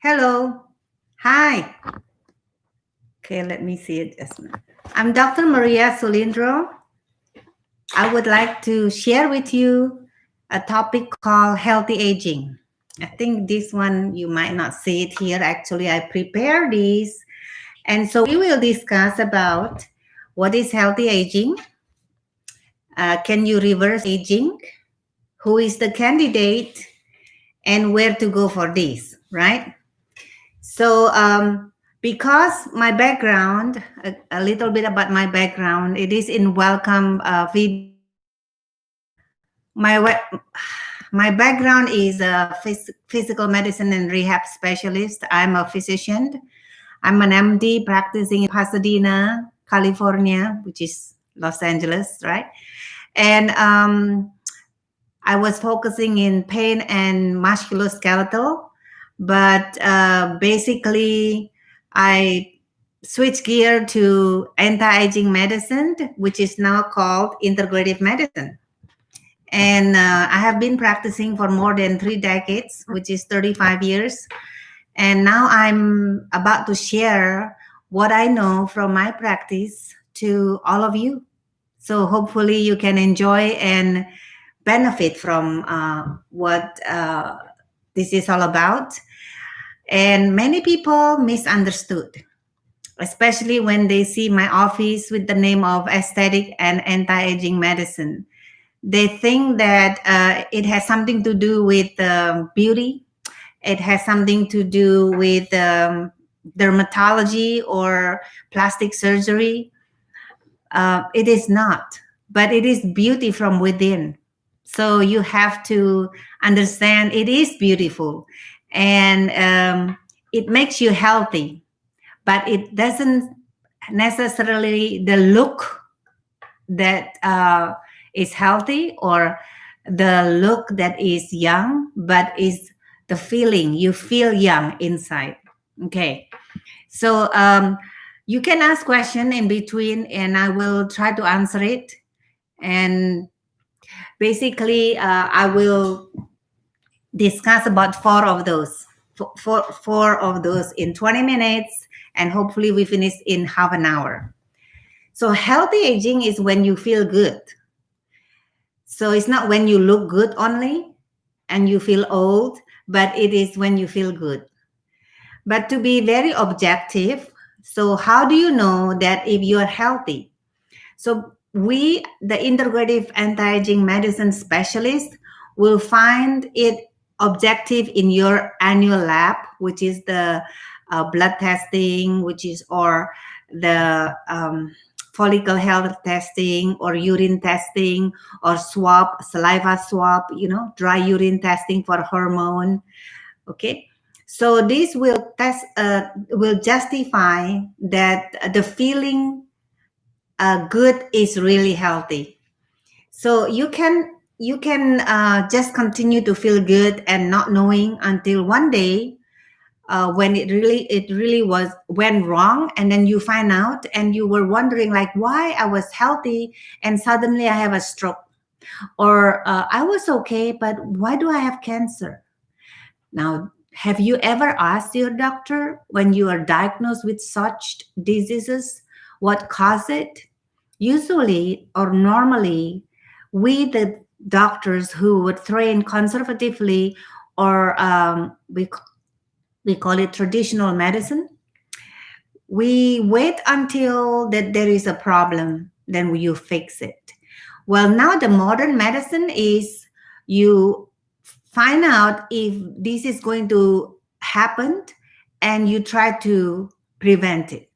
Hello. Hi. Okay, let me see it. I'm Dr. Maria Solindro. I would like to share with you a topic called healthy aging. I think this one you might not see it here. Actually, I prepared this. And so we will discuss about what is healthy aging. Can you reverse aging? Who is the candidate? And where to go for this, right? So, because my background, a little bit about my background, it is in welcome video. My my background is a physical medicine and rehab specialist. I'm a physician. I'm an MD practicing in Pasadena, California, which is Los Angeles, right? And I was focusing in pain and musculoskeletal, but basically I switched gear to anti-aging medicine, which is now called integrative medicine. And I have been practicing for more than 3 decades, which is 35 years. And now I'm about to share what I know from my practice to all of you. So hopefully you can enjoy and benefit from what this is all about. And many people misunderstood, especially when they see my office with the name of aesthetic and anti-aging medicine. They think that it has something to do with beauty. It has something to do with dermatology or plastic surgery. It is not, but it is beauty from within. So you have to understand it is beautiful, and it makes you healthy, but it doesn't necessarily the look that is healthy or the look that is young, but is the feeling you feel young inside. Okay, so you can ask question in between, and I will try to answer it. And basically, I will discuss about four of those in 20 minutes, and hopefully we finish in half an hour. So healthy aging is when you feel good. So it's not when you look good only and you feel old, but it is when you feel good. But to be very objective, so how do you know that if you are healthy? So we, the integrative anti-aging medicine specialist, will find it objective in your annual lab, which is the blood testing, which is or the follicle health testing or urine testing or swab, saliva swab, dry urine testing for hormone. Okay. So this will will justify that the feeling good is really healthy. So you can just continue to feel good and not knowing until one day when it really went wrong, and then you find out and you were wondering like why I was healthy and suddenly I have a stroke, or I was okay but why do I have cancer now? Have you ever asked your doctor when you are diagnosed with such diseases what caused it? Usually or normally, we the doctors who would train conservatively, or we call it traditional medicine, we wait until that there is a problem, then you fix it. Well, now the modern medicine is you find out if this is going to happen and you try to prevent it.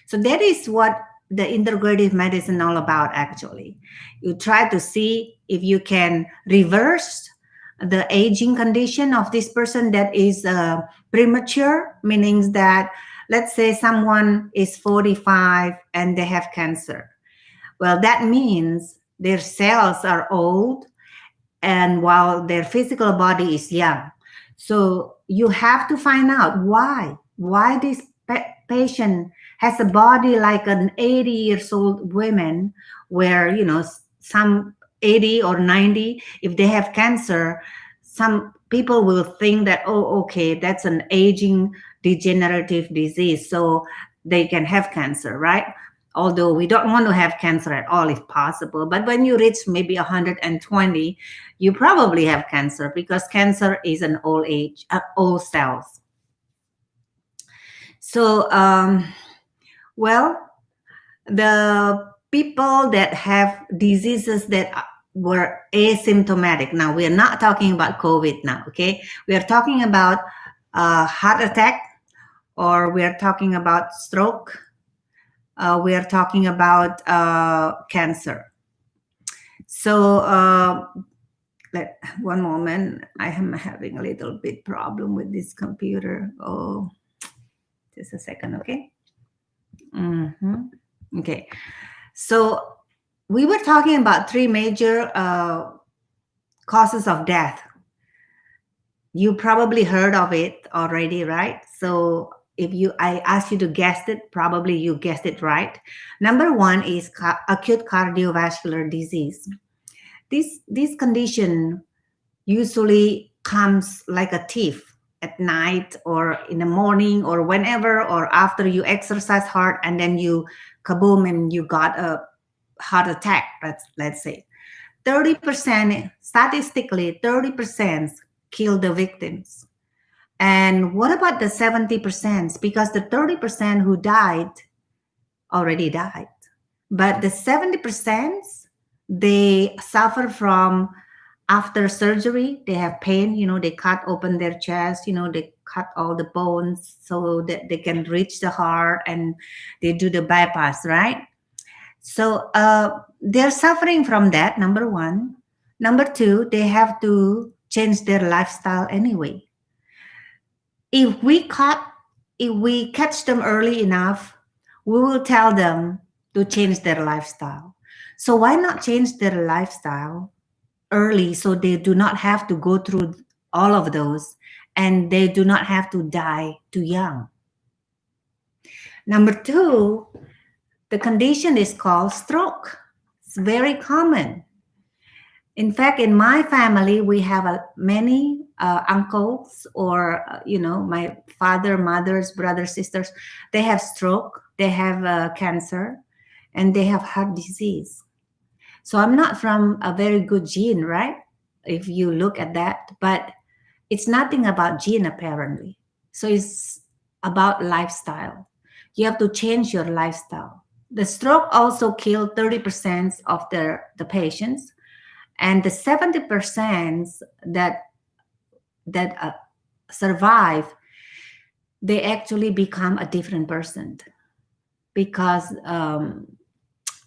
So that is what the integrative medicine all about. Actually, you try to see if you can reverse the aging condition of this person that is premature, meaning that let's say someone is 45 and they have cancer. Well, that means their cells are old and while their physical body is young. So you have to find out why this patient has a body like an 80 years old woman, where some 80 or 90, if they have cancer, some people will think that, oh, okay, that's an aging degenerative disease, so they can have cancer, right? Although we don't want to have cancer at all if possible. But when you reach maybe 120, you probably have cancer, because cancer is an old age, old cells. So, well, the people that have diseases that were asymptomatic. Now, we are not talking about COVID now, okay? We are talking about heart attack, or we are talking about stroke. We are talking about cancer. So, one moment. I am having a little bit problem with this computer. Oh, just a second, okay? Okay. So we were talking about three major causes of death. You probably heard of it already, right? So if I asked you to guess it, probably you guessed it right. Number one is acute cardiovascular disease. This condition usually comes like a thief at night or in the morning or whenever, or after you exercise hard and then you kaboom and you got a heart attack. Let's say 30%, statistically 30% kill the victims. And what about the 70%? Because the 30% who died already died, but the 70%, they suffer from after surgery. They have pain, they cut open their chest, they cut all the bones so that they can reach the heart, and they do the bypass, right? So they're suffering from that, number one. Number two, they have to change their lifestyle anyway. If we catch them early enough, we will tell them to change their lifestyle. So why not change their lifestyle early, so they do not have to go through all of those, and they do not have to die too young. Number two, the condition is called stroke. It's very common. In fact, in my family, we have many uncles, or my father, mothers, brothers, sisters. They have stroke, they have cancer, and they have heart disease. So I'm not from a very good gene, right? If you look at that, but it's nothing about gene apparently. So it's about lifestyle. You have to change your lifestyle. The stroke also killed 30% of the patients, and the 70% that survive, they actually become a different person, because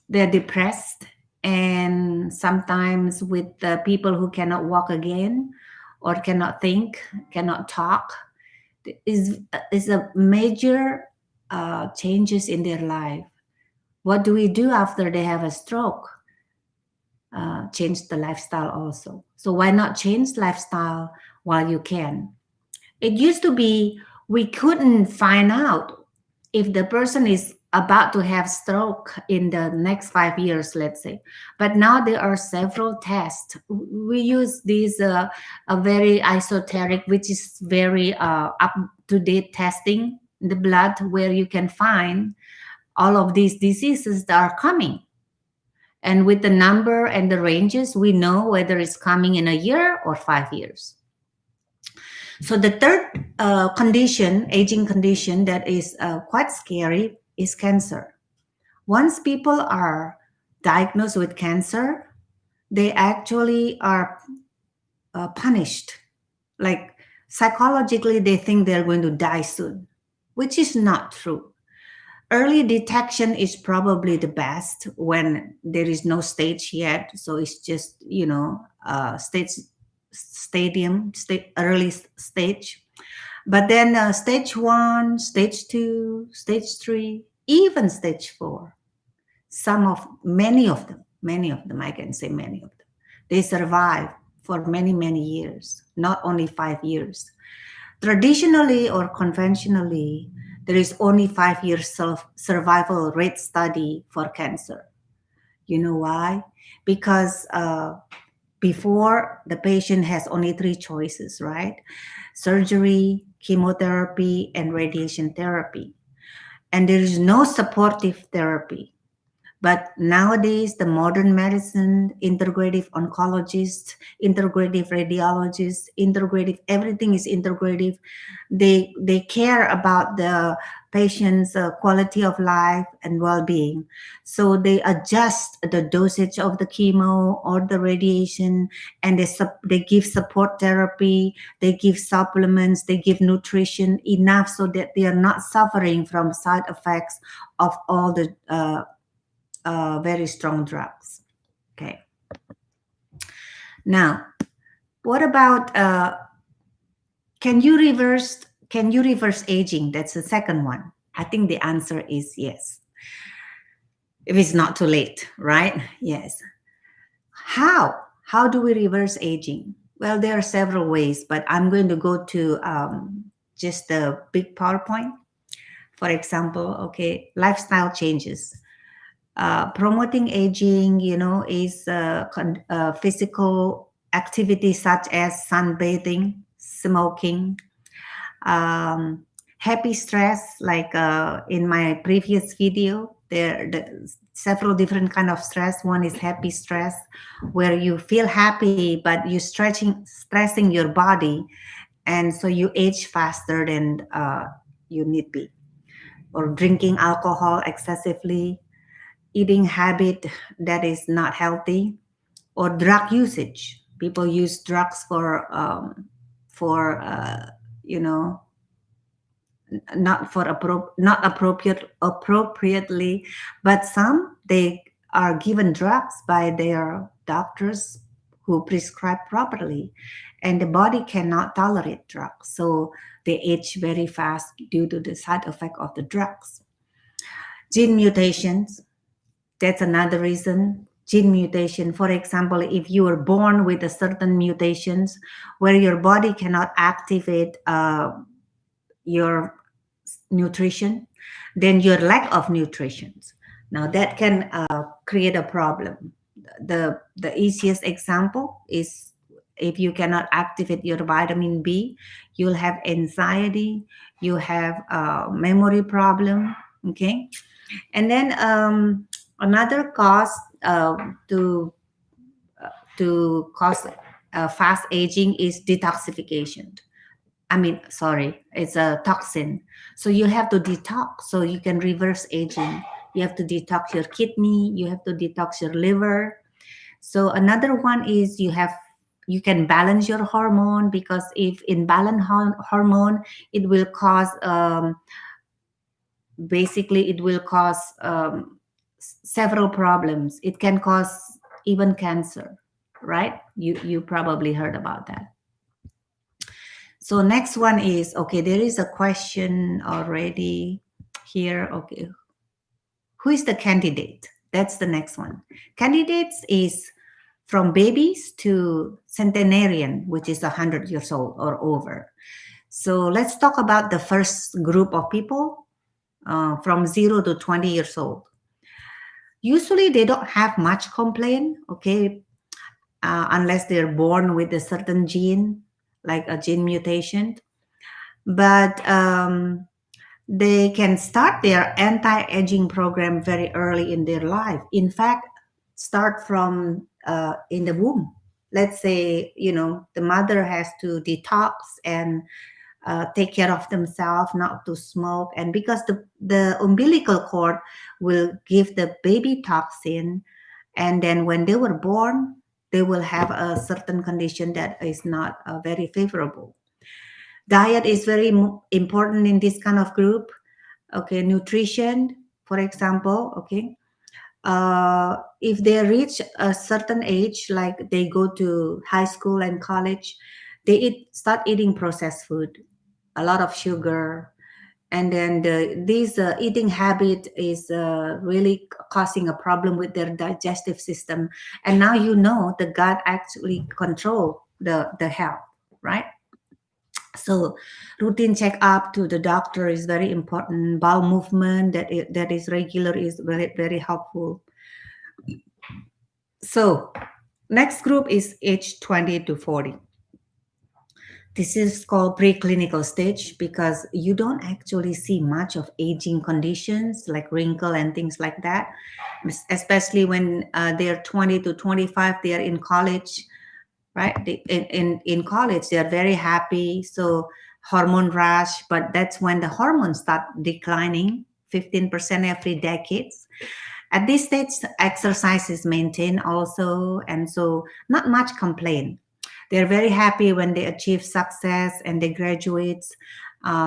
they're depressed, and sometimes with the people who cannot walk again, or cannot think, cannot talk, is a major changes in their life. What do we do after they have a stroke? Change the lifestyle also. So why not change lifestyle while you can? It used to be we couldn't find out if the person is about to have stroke in the next 5 years, let's say. But now there are several tests. We use these a very esoteric, which is very up-to-date testing in the blood, where you can find all of these diseases that are coming. And with the number and the ranges, we know whether it's coming in a year or 5 years. So the third condition, aging condition, that is quite scary is cancer. Once people are diagnosed with cancer, they actually are punished. Like psychologically, they think they're going to die soon, which is not true. Early detection is probably the best when there is no stage yet. So it's just, early stage. But then stage 1, stage 2, stage 3, even stage 4. Many of them, I can say many of them, they survive for many, many years, not only 5 years. Traditionally or conventionally, there is only 5 years survival rate study for cancer. You know why? Because Before, the patient has only three choices, right? Surgery, chemotherapy, and radiation therapy. And there is no supportive therapy. But nowadays, the modern medicine, integrative oncologists, integrative radiologists, integrative, everything is integrative. They care about the patient's quality of life and well-being. So they adjust the dosage of the chemo or the radiation, and they give support therapy, they give supplements, they give nutrition enough so that they are not suffering from side effects of all the very strong drugs. Okay. Now, what about can you reverse aging? That's the second one. I think the answer is yes. If it's not too late, right? Yes. How? How do we reverse aging? Well, there are several ways, but I'm going to go to just the big PowerPoint. For example, okay, lifestyle changes. Promoting aging, is physical activity such as sunbathing, smoking, happy stress. Like in my previous video, the several different kind of stress. One is happy stress, where you feel happy but you stressing your body, and so you age faster than you need be. Or drinking alcohol excessively, eating habit that is not healthy, or drug usage. People use drugs for you know not appropriately, but some they are given drugs by their doctors who prescribe properly, and the body cannot tolerate drugs, so they age very fast due to the side effect of the drugs. Gene mutations, that's another reason. Gene mutation, for example, if you were born with a certain mutations where your body cannot activate your nutrition, then your lack of nutrition. Now that can create a problem. The easiest example is if you cannot activate your vitamin B, you'll have anxiety, you have memory problem. Okay, and then another cause to cause fast aging is detoxification. I mean, sorry, it's a toxin. So you have to detox so you can reverse aging. You have to detox your kidney, you have to detox your liver. So another one is you can balance your hormone, because if imbalance hormone, it will cause basically it will cause several problems. It can cause even cancer, right? You probably heard about that. So next one is, okay, there is a question already here. Okay, who is the candidate? That's the next one. Candidates is from babies to centenarian, which is 100 years old or over. So let's talk about the first group of people from 0 to 20 years old. Usually they don't have much complaint, okay, unless they're born with a certain gene, like a gene mutation. But they can start their anti-aging program very early in their life. In fact, start from in the womb. Let's say, the mother has to detox and take care of themselves, not to smoke. And because the umbilical cord will give the baby toxin, and then when they were born, they will have a certain condition that is not very favorable. Diet is very important in this kind of group. Okay, nutrition, for example. Okay, if they reach a certain age, like they go to high school and college, they start eating processed food, a lot of sugar, and then this eating habit is really causing a problem with their digestive system. And now the gut actually control the health, right? So routine checkup to the doctor is very important. Bowel movement that is regular is very, very helpful. So Next group is age 20 to 40. This is called preclinical stage because you don't actually see much of aging conditions like wrinkle and things like that, especially when they're 20 to 25, they are in college, right? In college, they are very happy. So hormone rush, but that's when the hormones start declining 15% every decades. At this stage, exercise is maintained also, and so not much complaint. They're very happy when they achieve success and they graduate.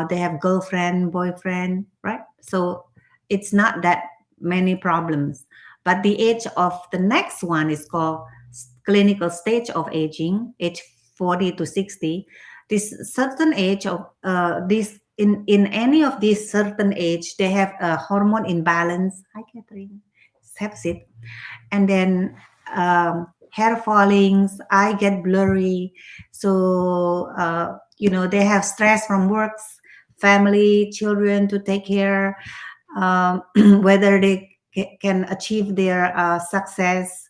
They have girlfriend, boyfriend, right? So it's not that many problems. But the age of the next one is called clinical stage of aging, age 40 to 60. This certain age of this in any of these certain age, they have a hormone imbalance. Hi, Catherine. Have it, and then hair fallings, eye get blurry. So they have stress from works, family, children to take care, whether they can achieve their success.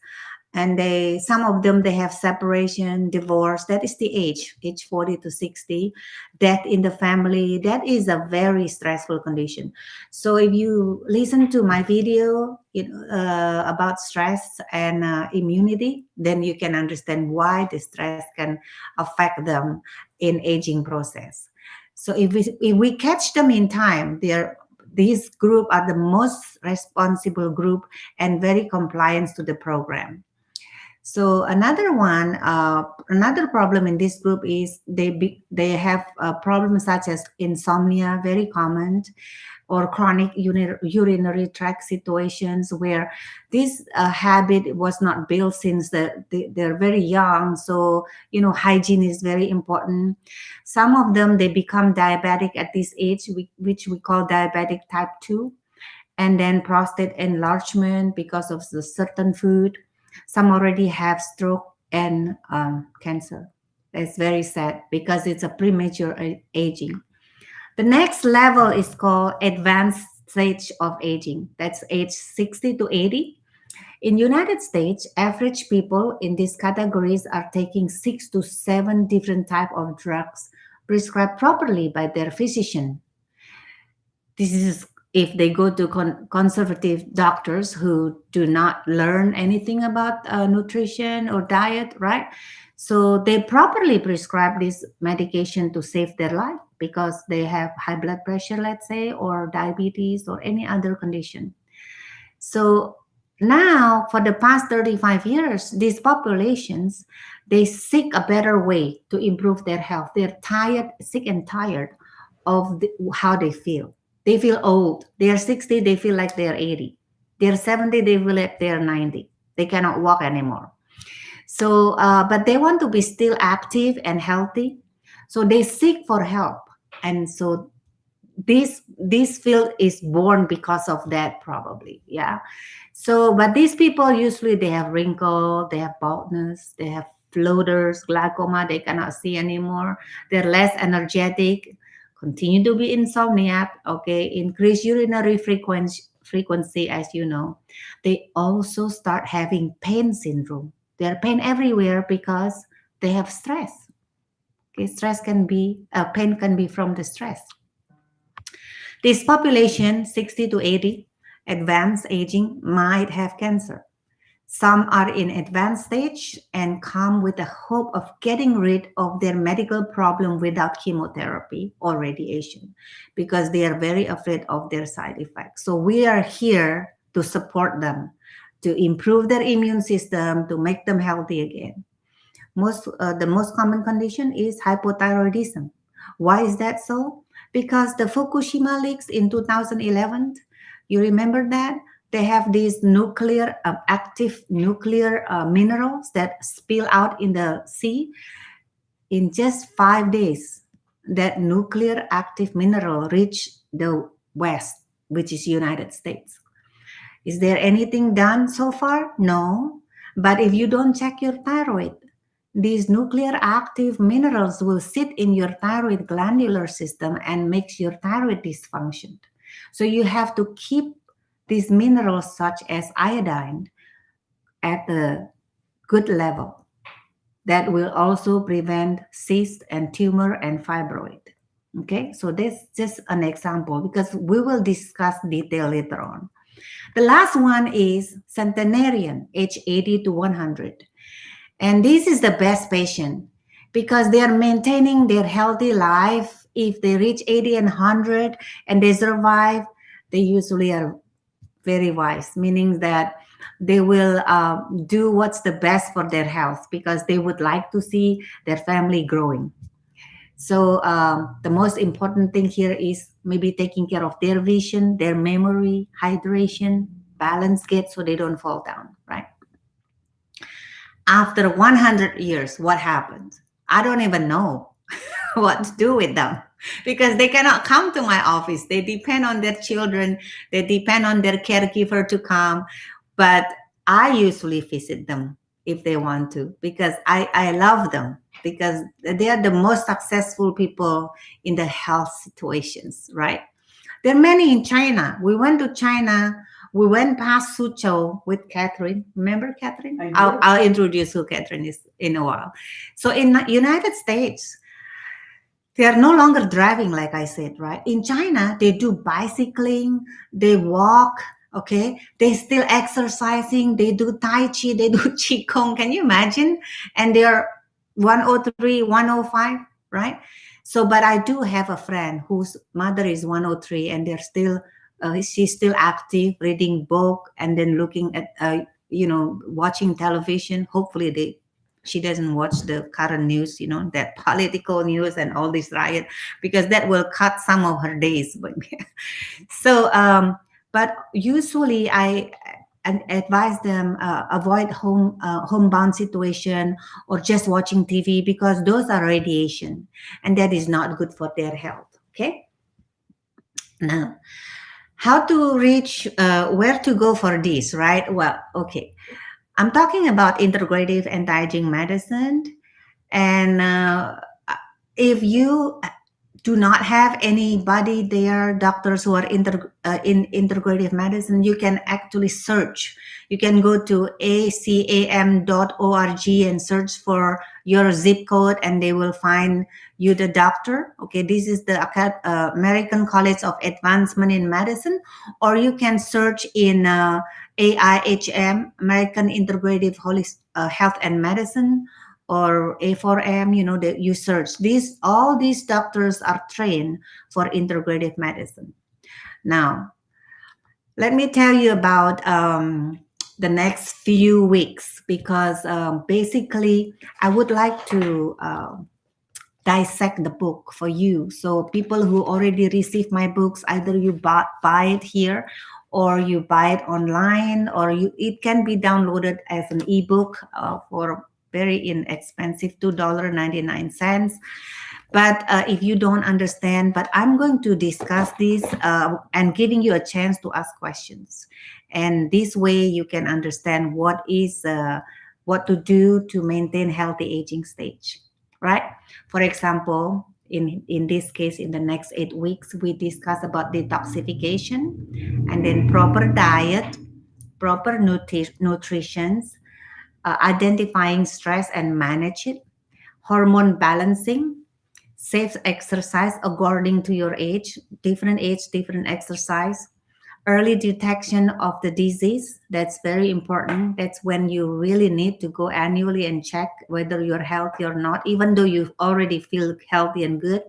And some of them, they have separation, divorce. That is the age 40 to 60. Death in the family, that is a very stressful condition. So if you listen to my video about stress and immunity, then you can understand why the stress can affect them in aging process. So if we catch them in time, these group are the most responsible group and very compliant to the program. So another problem in this group is they have problems such as insomnia, very common, or chronic urinary tract situations where this habit was not built since they're very young. So hygiene is very important. Some of them, they become diabetic at this age, which we call diabetic type 2, and then prostate enlargement because of the certain food. Some already have stroke and cancer. It's very sad because it's a premature aging. The next level is called advanced stage of aging. That's age 60 to 80. In United States, average people in these categories are taking 6 to 7 different type of drugs prescribed properly by their physician. This is if they go to conservative doctors who do not learn anything about nutrition or diet, right? So they properly prescribe this medication to save their life because they have high blood pressure, let's say, or diabetes or any other condition. So now, for the past 35 years, these populations, they seek a better way to improve their health. They're tired, sick and tired of how they feel. They feel old. They are 60, they feel like they're 80. They're 70, they feel like they're 90. They cannot walk anymore. So, but they want to be still active and healthy. So they seek for help. And so this field is born because of that, probably. Yeah. So, but these people usually they have wrinkle, they have baldness, they have floaters, glaucoma, they cannot see anymore. They're less energetic, continue to be insomniac, okay, increase urinary frequency, as you know. They also start having pain syndrome. There pain everywhere because they have stress. Okay, pain can be from the stress. This population, 60 to 80, advanced aging, might have cancer. Some are in advanced stage and come with the hope of getting rid of their medical problem without chemotherapy or radiation because they are very afraid of their side effects. So we are here to support them, to improve their immune system, to make them healthy again. The most common condition is hypothyroidism. Why is that so? Because the Fukushima leaks in 2011, you remember that? They have these active nuclear minerals that spill out in the sea. In just 5 days, that nuclear active mineral reached the West, which is United States. Is there anything done so far? No. But if you don't check your thyroid, these nuclear active minerals will sit in your thyroid glandular system and makes your thyroid dysfunction. So you have to keep these minerals such as iodine at the good level. That will also prevent cyst and tumor and fibroid. Okay, so that's just an example because we will discuss detail later on. The last one is centenarian, age 80 to 100. And this is the best patient because they are maintaining their healthy life. If they reach 80 and 100 and they survive, they usually are very wise, meaning that they will do what's the best for their health because they would like to see their family growing. So the most important thing here is maybe taking care of their vision, their memory, hydration, balance gait so they don't fall down, right? After 100 years, what happens? I don't even know what to do with them because they cannot come to my office. They depend on their children. They depend on their caregiver to come. But I usually visit them if they want to because I love them because they are the most successful people in the health situations, right? There are many in China. We went to China. We went past Suzhou with Catherine. Remember Catherine? I'll introduce who Catherine is in a while. So in the United States, they are no longer driving, like I said, right? In China, they do bicycling, they walk, okay? They still exercising, they do Tai Chi, they do Qigong. Can you imagine? And they are 103, 105, right? So, but I do have a friend whose mother is 103 and they're still, she's still active, reading book and then looking at, watching television. Hopefully she doesn't watch the current news, that political news and all this riot, because that will cut some of her days. So, but usually I advise them avoid homebound situation or just watching TV because those are radiation and that is not good for their health. Okay. Now, how to reach where to go for this, right? Well, okay. I'm talking about integrative anti-aging medicine. And if you do not have anybody there, doctors who are in integrative medicine, you can actually search. You can go to acam.org and search for your zip code and they will find you the doctor. Okay, this is the American College of Advancement in Medicine, or you can search in AIHM, American Integrative Health and Medicine, or A4M, that you search. All these doctors are trained for integrative medicine. Now, let me tell you about the next few weeks because basically I would like to dissect the book for you. So people who already received my books, either you buy it here or you buy it online, or it can be downloaded as an ebook for very inexpensive $2.99. But if you don't understand, but I'm going to discuss this and giving you a chance to ask questions. And this way you can understand what to do to maintain healthy aging stage, right? For example, in this case, in the next 8 weeks, we discuss about detoxification and then proper diet, proper nutrition, identifying stress and manage it, hormone balancing, safe exercise according to your age, different exercise, early detection of the disease. That's very important. That's when you really need to go annually and check whether you're healthy or not, even though you already feel healthy and good.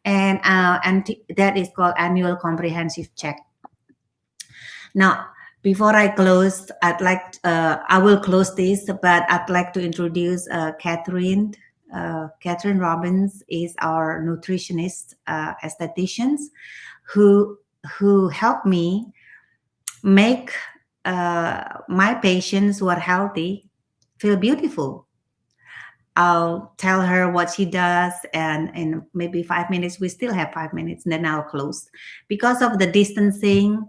And that is called annual comprehensive check. Now, before I close, I will close this, but I'd like to introduce Catherine. Catherine Robbins is our nutritionist, esthetician, who helped me make my patients who are healthy feel beautiful. I'll tell her what she does, and in maybe 5 minutes, we still have 5 minutes, and then I'll close. Because of the distancing,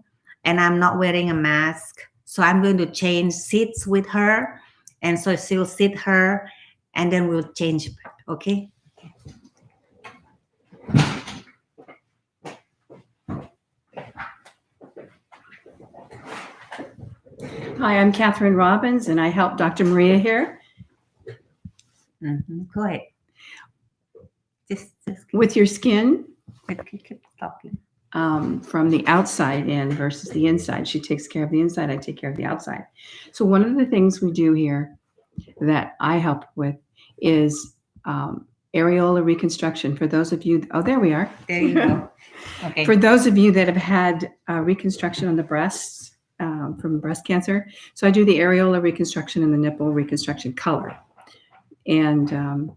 and I'm not wearing a mask, so I'm going to change seats with her, and so she'll sit her, and then we'll change, okay? Hi, I'm Catherine Robbins, and I help Dr. Maria here. Go ahead. Just with your skin. keep talking. From the outside in versus the inside. She takes care of the inside, I take care of the outside. So one of the things we do here that I help with is areola reconstruction. For those of you, oh, there we are. There you go. Okay. For those of you that have had reconstruction on the breasts from breast cancer, so I do the areola reconstruction and the nipple reconstruction color. And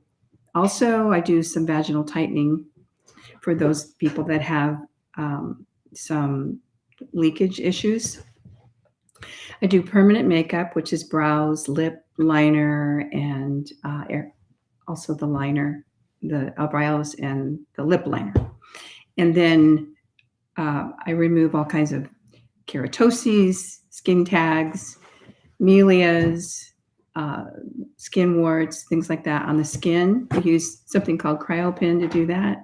also I do some vaginal tightening for those people that have some leakage issues. I do permanent makeup, which is brows, lip liner, and also the liner, the brows and the lip liner. And then I remove all kinds of keratoses, skin tags, melias, skin warts, things like that on the skin. I use something called CryoPin to do that.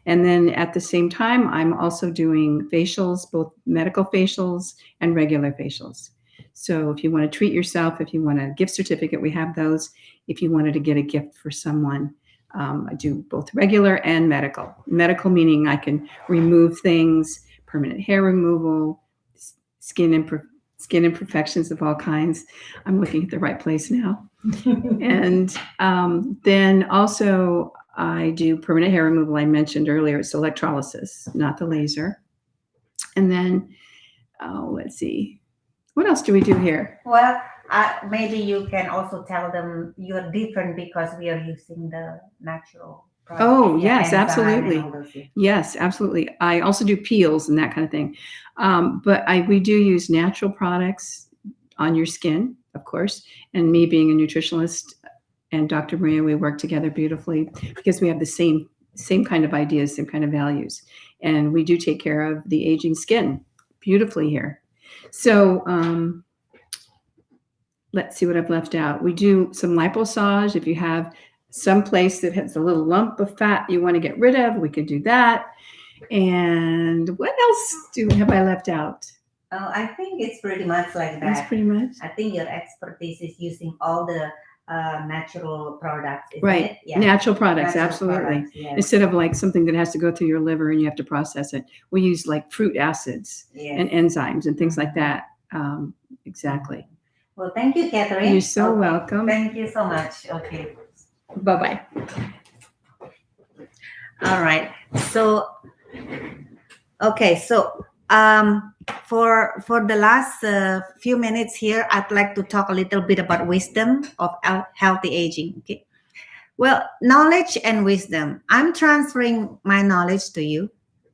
And then at the same time, I'm also doing facials, both medical facials and regular facials. So if you want to treat yourself, if you want a gift certificate, we have those. If you wanted to get a gift for someone, I do both regular and medical. Medical meaning I can remove things, permanent hair removal, skin imperfections of all kinds. I'm looking at the right place now. And then also I do permanent hair removal. I mentioned earlier, it's electrolysis, not the laser. And then, let's see, what else do we do here? Well, maybe you can also tell them you're different because we are using the natural products. Oh, yes, absolutely. Yes, absolutely. I also do peels and that kind of thing. But we do use natural products on your skin, of course. And me being a nutritionalist and Dr. Maria, we work together beautifully because we have the same kind of ideas, same kind of values. And we do take care of the aging skin beautifully here. So let's see what I've left out. We do some lipomassage. If you have some place that has a little lump of fat you want to get rid of, we can do that. And what else have I left out? Oh, I think it's pretty much like that. That's pretty much. I think your expertise is using all the natural products. Right. It? Yeah. Natural products, Natural absolutely. products, yes. Instead of like something that has to go through your liver and you have to process it. We use like fruit acids and enzymes and things like that. Exactly. Well, thank you, Catherine. You're so welcome. Thank you so much. Okay. Bye-bye. All right. So, okay. So, for the last few minutes here, I'd like to talk a little bit about wisdom of healthy aging. Okay. Well, knowledge and wisdom. I'm transferring my knowledge to you,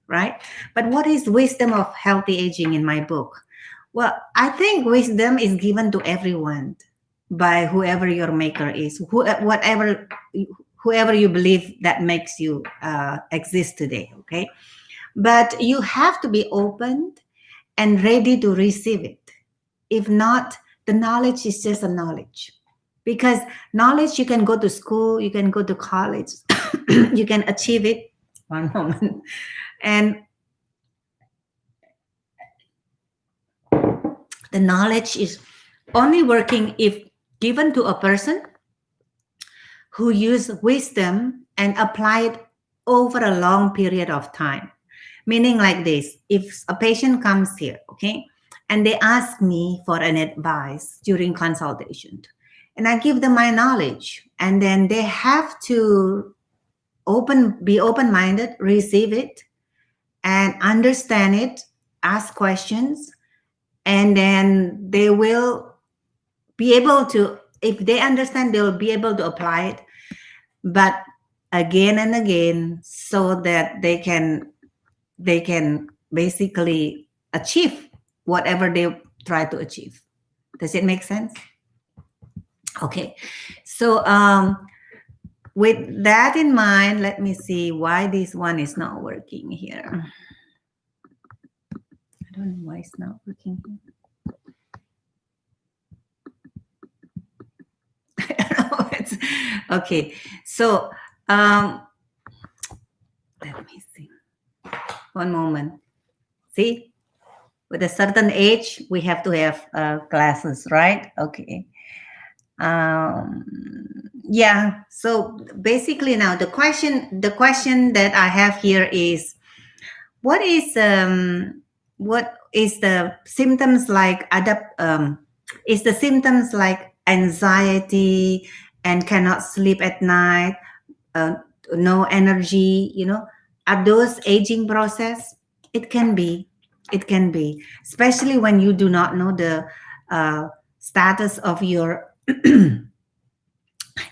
right? But what is wisdom of healthy aging in my book? Well, I think wisdom is given to everyone by whoever your maker is, whoever you believe that makes you exist today, okay? But you have to be open and ready to receive it. If not, the knowledge is just a knowledge. Because knowledge, you can go to school, you can go to college, you can achieve it. One moment. And the knowledge is only working if given to a person who use wisdom and apply it over a long period of time. Meaning like this, if a patient comes here, okay, and they ask me for an advice during consultation, and I give them my knowledge, and then they have to be open-minded, receive it, and understand it, ask questions, and then they will be able to, if they understand, they'll be able to apply it, but again and again, so that they can basically achieve whatever they try to achieve. Does it make sense? Okay. So with that in mind, let me see why this one is not working here. I don't know why it's not working here. Okay, so let me see. One moment. See, with a certain age, we have to have glasses, right? Okay. Yeah. So basically, now the question that I have here is, what is the symptoms like is the symptoms like anxiety and cannot sleep at night, uh, no energy, are those aging process? It can be. It can be, especially when you do not know the status of your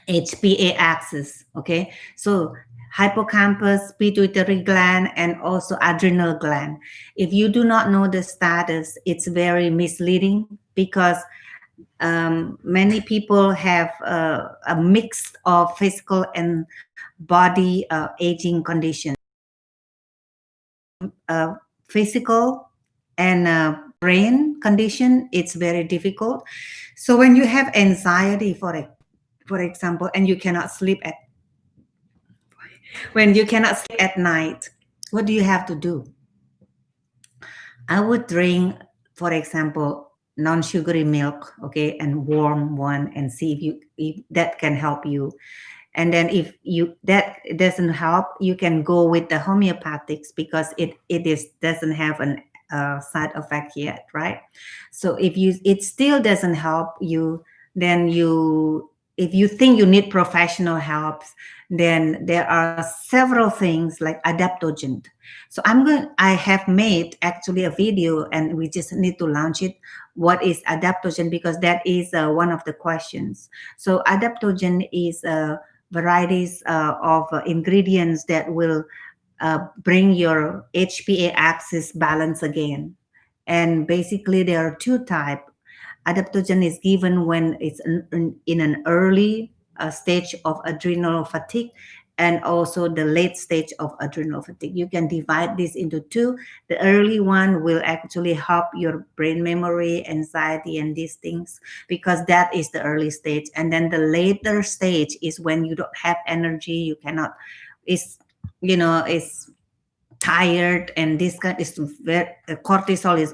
HPA axis. Okay, so hippocampus, pituitary gland, and also adrenal gland. If you do not know the status, it's very misleading, because many people have a mix of physical and body aging conditions. Physical and brain condition, it's very difficult. So when you have anxiety, for example, and you cannot sleep at night, what do you have to do? I would drink, for example, non-sugary milk, okay, and warm one, and see if that can help you. And then if that doesn't help, you can go with the homeopathics, because it doesn't have an side effect yet, right? So if it still doesn't help you, then if you think you need professional help, then there are several things like adaptogen. So I have made actually a video, and we just need to launch it. What is adaptogen? Because that is one of the questions. So adaptogen is varieties of ingredients that will bring your HPA axis balance again. And basically, there are two types. Adaptogen is given when it's in an early stage of adrenal fatigue, and also the late stage of adrenal fatigue. You can divide this into two. The early one will actually help your brain memory, anxiety, and these things, because that is the early stage. And then the later stage is when you don't have energy, you cannot, it's tired, and this kind is very, cortisol is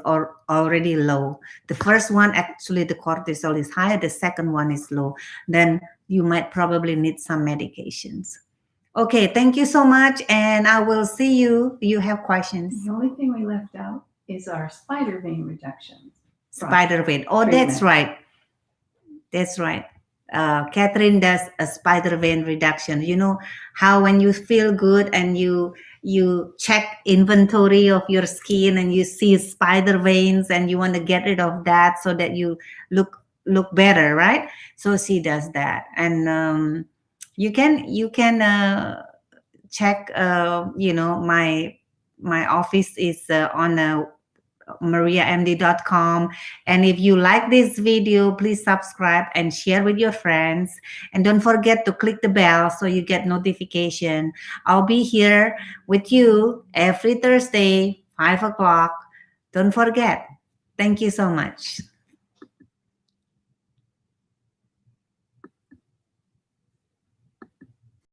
already low. The first one, actually the cortisol is high, the second one is low. Then you might probably need some medications. Okay, thank you so much, and I will see you. Do you have questions? The only thing we left out is our spider vein reduction. Spider vein. Oh, that's right. That's right. Catherine does a spider vein reduction. You know how when you feel good and you check inventory of your skin and you see spider veins and you want to get rid of that so that you look better, right? So she does that, and you can check. My office is on mariamd.com. And if you like this video, please subscribe and share with your friends. And don't forget to click the bell so you get notification. I'll be here with you every Thursday, 5 o'clock. Don't forget. Thank you so much.